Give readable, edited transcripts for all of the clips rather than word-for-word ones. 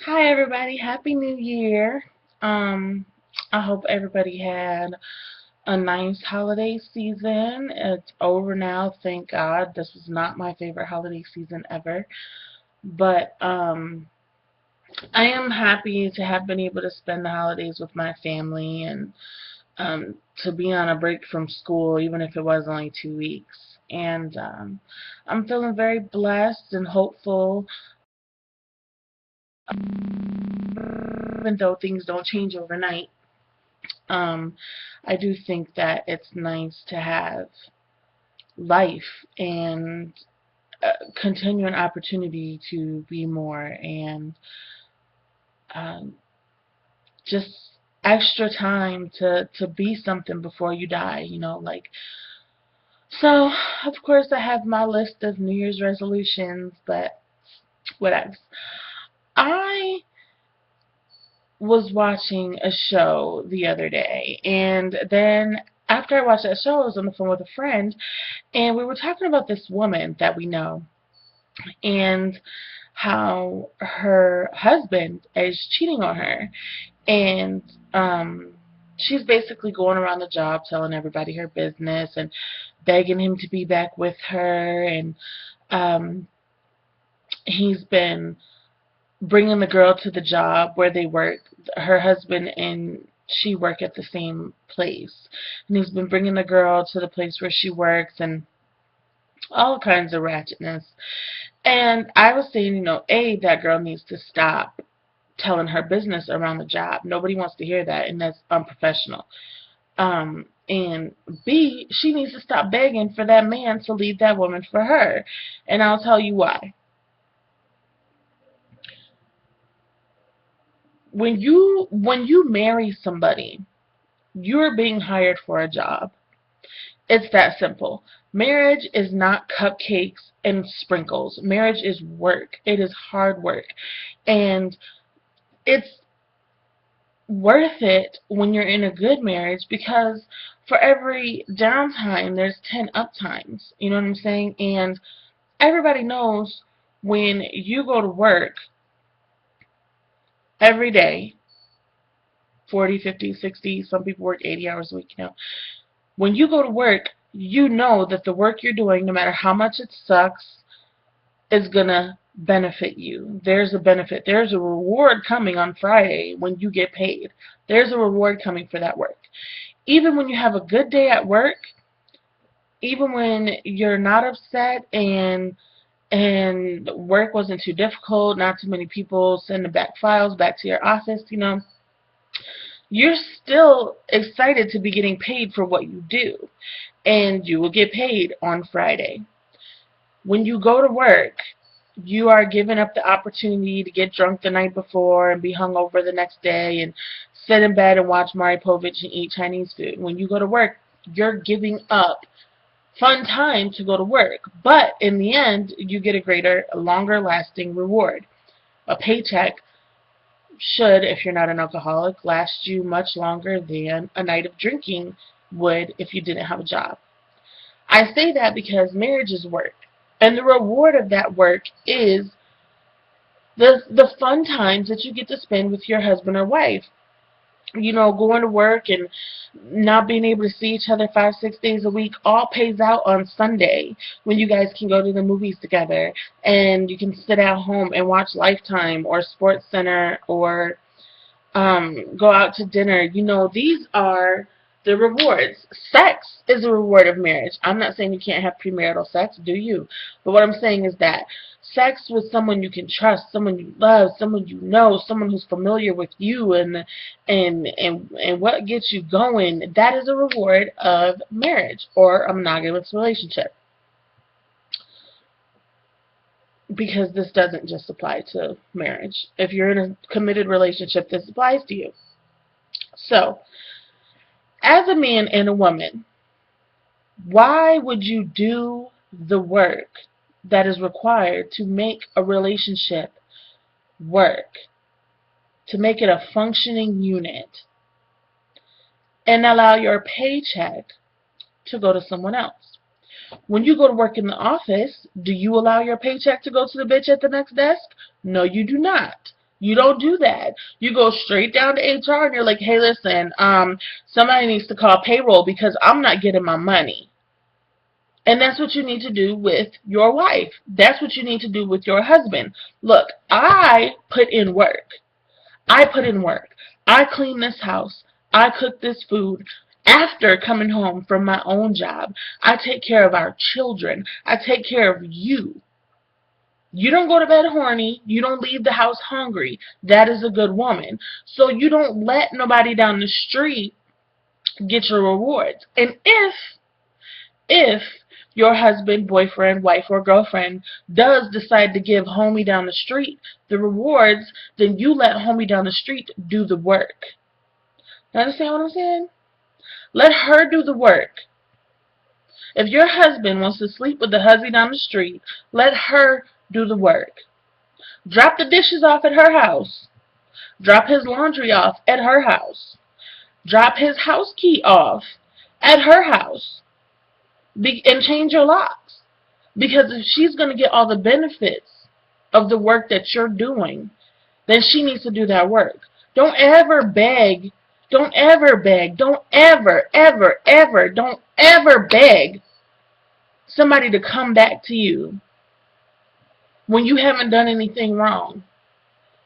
Hi everybody, Happy New Year. Um, I hope everybody had a nice holiday season. It's over now, thank God. This was not my favorite holiday season ever. But I am happy to have been able to spend the holidays with my family and to be on a break from school, even if it was only 2 weeks. And I'm feeling very blessed and hopeful, even though things don't change overnight. Um, I do think that it's nice to have life and continue an opportunity to be more and um, just extra time to be something before you die, like. So, of course, I have my list of New Year's resolutions, but what else? I was watching a show the other day, and then after I watched that show, I was on the phone with a friend, and we were talking about this woman that we know and how her husband is cheating on her. And um, she's basically going around the job telling everybody her business and begging him to be back with her. And um, he's been bringing the girl to the job where they work. Her husband and she work at the same place. And he's been bringing the girl to the place where she works and all kinds of ratchetness. And I was saying, that girl needs to stop telling her business around the job. Nobody wants to hear that, and that's unprofessional. And B, she needs to stop begging for that man to leave that woman for her. And I'll tell you why. When you marry somebody, you're being hired for a job. It's that simple. Marriage is not cupcakes and sprinkles. Marriage is work. It is hard work. And it's worth it when you're in a good marriage because for every downtime, there's 10 uptimes. You know what I'm saying? And everybody knows when you go to work every day, 40, 50, 60, some people work 80 hours a week. When you go to work, you know that the work you're doing, no matter how much it sucks, is going to benefit you. There's a benefit. There's a reward coming on Friday when you get paid. There's a reward coming for that work. Even when you have a good day at work, even when you're not upset and work wasn't too difficult, not too many people sending back files back to your office, you're still excited to be getting paid for what you do. And you will get paid on Friday. When you go to work, you are giving up the opportunity to get drunk the night before and be hungover the next day and sit in bed and watch Maury Povich and eat Chinese food. When you go to work, you're giving up fun time to go to work. But in the end, you get a greater, longer lasting reward. A paycheck should, if you're not an alcoholic, last you much longer than a night of drinking would if you didn't have a job. I say that because marriage is work. And the reward of that work is the fun times that you get to spend with your husband or wife. Going to work and not being able to see each other 5, 6 days a week all pays out on Sunday when you guys can go to the movies together and you can sit at home and watch Lifetime or Sports Center or go out to dinner. These are the rewards. Sex is a reward of marriage. I'm not saying you can't have premarital sex, do you? But what I'm saying is that sex with someone you can trust, someone you love, someone you know, someone who's familiar with you and what gets you going, that is a reward of marriage or a monogamous relationship. Because this doesn't just apply to marriage. If you're in a committed relationship, this applies to you. So, as a man and a woman, why would you do the work that is required to make a relationship work, to make it a functioning unit, and allow your paycheck to go to someone else? When you go to work in the office, do you allow your paycheck to go to the bitch at the next desk? No, you do not. You don't do that. You go straight down to HR and you're like, hey, listen, somebody needs to call payroll because I'm not getting my money. And that's what you need to do with your wife. That's what you need to do with your husband. Look, I put in work. I put in work. I clean this house. I cook this food. After coming home from my own job, I take care of our children. I take care of you. You don't go to bed horny. You don't leave the house hungry. That is a good woman. So you don't let nobody down the street get your rewards. And if your husband, boyfriend, wife, or girlfriend does decide to give homie down the street the rewards, then you let homie down the street do the work. You understand what I'm saying? Let her do the work. If your husband wants to sleep with the huzzy down the street, let her do the work. Drop the dishes off at her house. Drop his laundry off at her house. Drop his house key off at her house. And change your locks. Because if she's going to get all the benefits of the work that you're doing, then she needs to do that work. Don't ever beg. Don't ever beg. Don't ever beg somebody to come back to you when you haven't done anything wrong.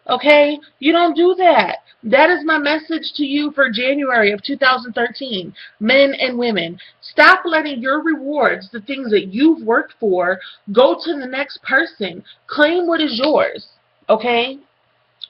Okay? You don't do that. That is my message to you for January of 2013. Men and women, stop letting your rewards, the things that you've worked for, go to the next person. Claim what is yours. Okay?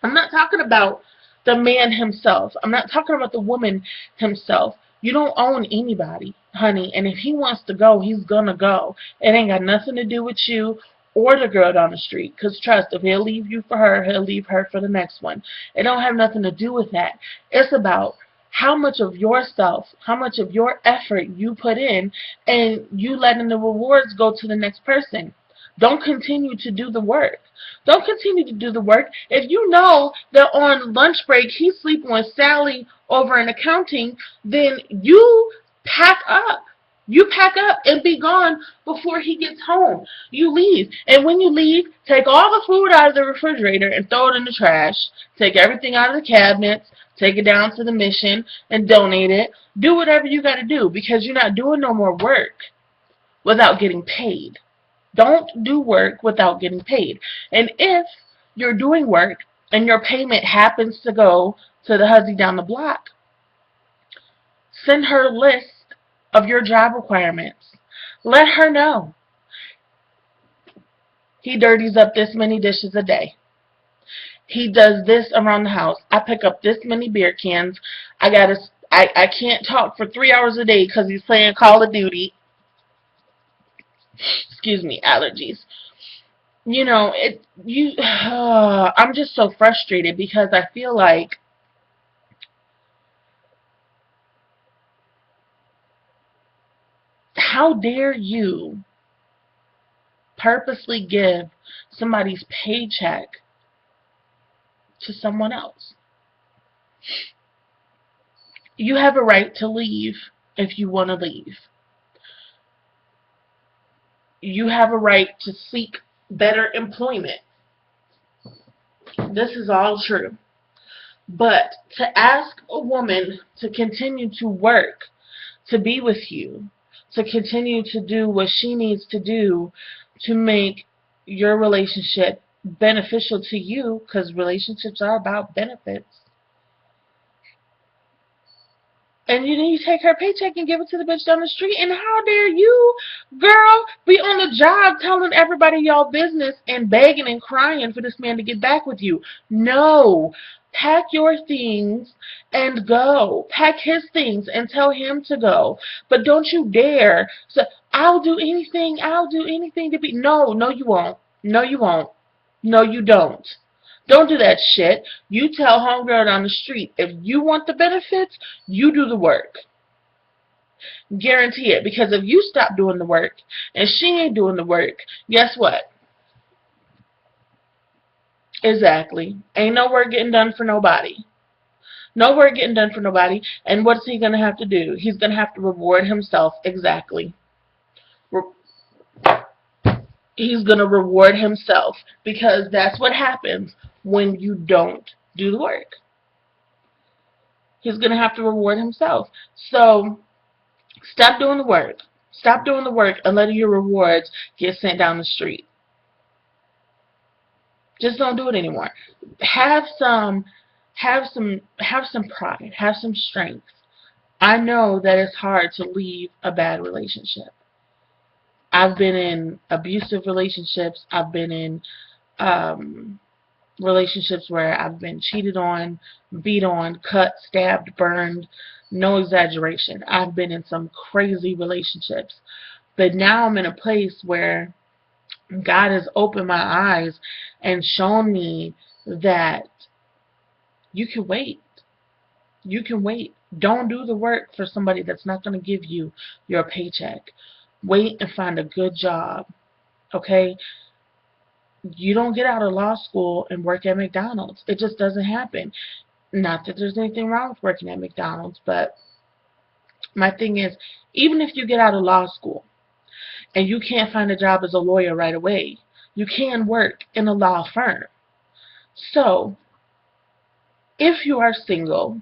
I'm not talking about the man himself. I'm not talking about the woman himself. You don't own anybody, honey. And if he wants to go, he's going to go. It ain't got nothing to do with you or the girl down the street. Because trust, if he'll leave you for her, he'll leave her for the next one. It don't have nothing to do with that. It's about how much of yourself, how much of your effort you put in, and you letting the rewards go to the next person. Don't continue to do the work. Don't continue to do the work. If you know that on lunch break he's sleeping with Sally over in accounting, then you pack up. You pack up and be gone before he gets home. You leave. And when you leave, take all the food out of the refrigerator and throw it in the trash. Take everything out of the cabinets. Take it down to the mission and donate it. Do whatever you got to do because you're not doing no more work without getting paid. Don't do work without getting paid. And if you're doing work and your payment happens to go to the huzzy down the block, send her a list of your job requirements. Let her know. He dirties up this many dishes a day. He does this around the house. I pick up this many beer cans. I can't talk for 3 hours a day because he's playing Call of Duty. Excuse me, allergies. You know, I'm just so frustrated because I feel like how dare you purposely give somebody's paycheck to someone else? You have a right to leave if you want to leave. You have a right to seek better employment. This is all true. But to ask a woman to continue to work, to be with you, to continue to do what she needs to do to make your relationship beneficial to you, because relationships are about benefits, and you take her paycheck and give it to the bitch down the street. And how dare you, girl, be on the job telling everybody y'all business and begging and crying for this man to get back with you. No. Pack your things and go. Pack his things and tell him to go. But don't you dare say, I'll do anything to be. No, you won't. No, you won't. No, you don't. Don't do that shit. You tell homegirl down the street, if you want the benefits, you do the work. Guarantee it. Because if you stop doing the work and she ain't doing the work, guess what? Exactly. Ain't no work getting done for nobody. No work getting done for nobody. And what's he going to have to do? He's going to have to reward himself. Exactly. He's going to reward himself because that's what happens when you don't do the work. He's going to have to reward himself. So stop doing the work. Stop doing the work and letting your rewards get sent down the street. Just don't do it anymore. Have some pride. Have some strength. I know that it's hard to leave a bad relationship. I've been in abusive relationships. I've been in relationships where I've been cheated on, beat on, cut, stabbed, burned. No exaggeration. I've been in some crazy relationships. But now I'm in a place where God has opened my eyes and shown me that you can wait. You can wait. Don't do the work for somebody that's not going to give you your paycheck. Wait and find a good job. Okay? You don't get out of law school and work at McDonald's. It just doesn't happen. Not that there's anything wrong with working at McDonald's, but my thing is, even if you get out of law school and you can't find a job as a lawyer right away, you can work in a law firm. So, if you are single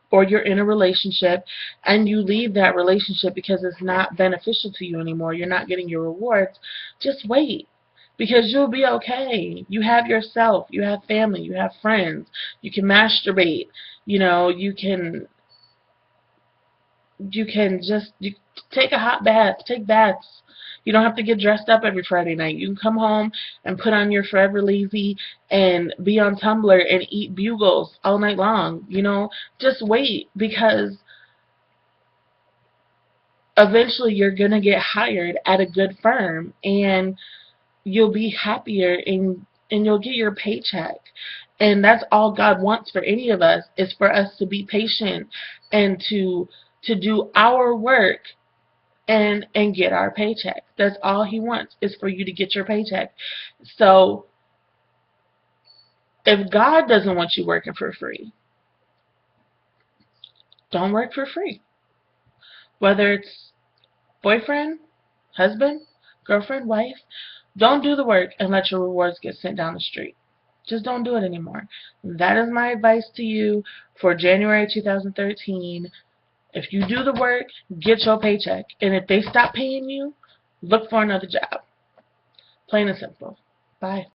or you're in a relationship and you leave that relationship because it's not beneficial to you anymore, you're not getting your rewards, just wait. Because you'll be okay. You have yourself, you have family, you have friends, you can masturbate, you can just take a hot bath, take baths. You don't have to get dressed up every Friday night. You can come home and put on your Forever Lazy and be on Tumblr and eat bugles all night long. Just wait, because eventually you're going to get hired at a good firm and you'll be happier and you'll get your paycheck. And that's all God wants for any of us, is for us to be patient and to do our work and get our paycheck. That's all He wants, is for you to get your paycheck. So if God doesn't want you working for free, don't work for free. Whether it's boyfriend, husband, girlfriend, wife, don't do the work and let your rewards get sent down the street. Just don't do it anymore. That is my advice to you for January 2013. If you do the work, get your paycheck. And if they stop paying you, look for another job. Plain and simple. Bye.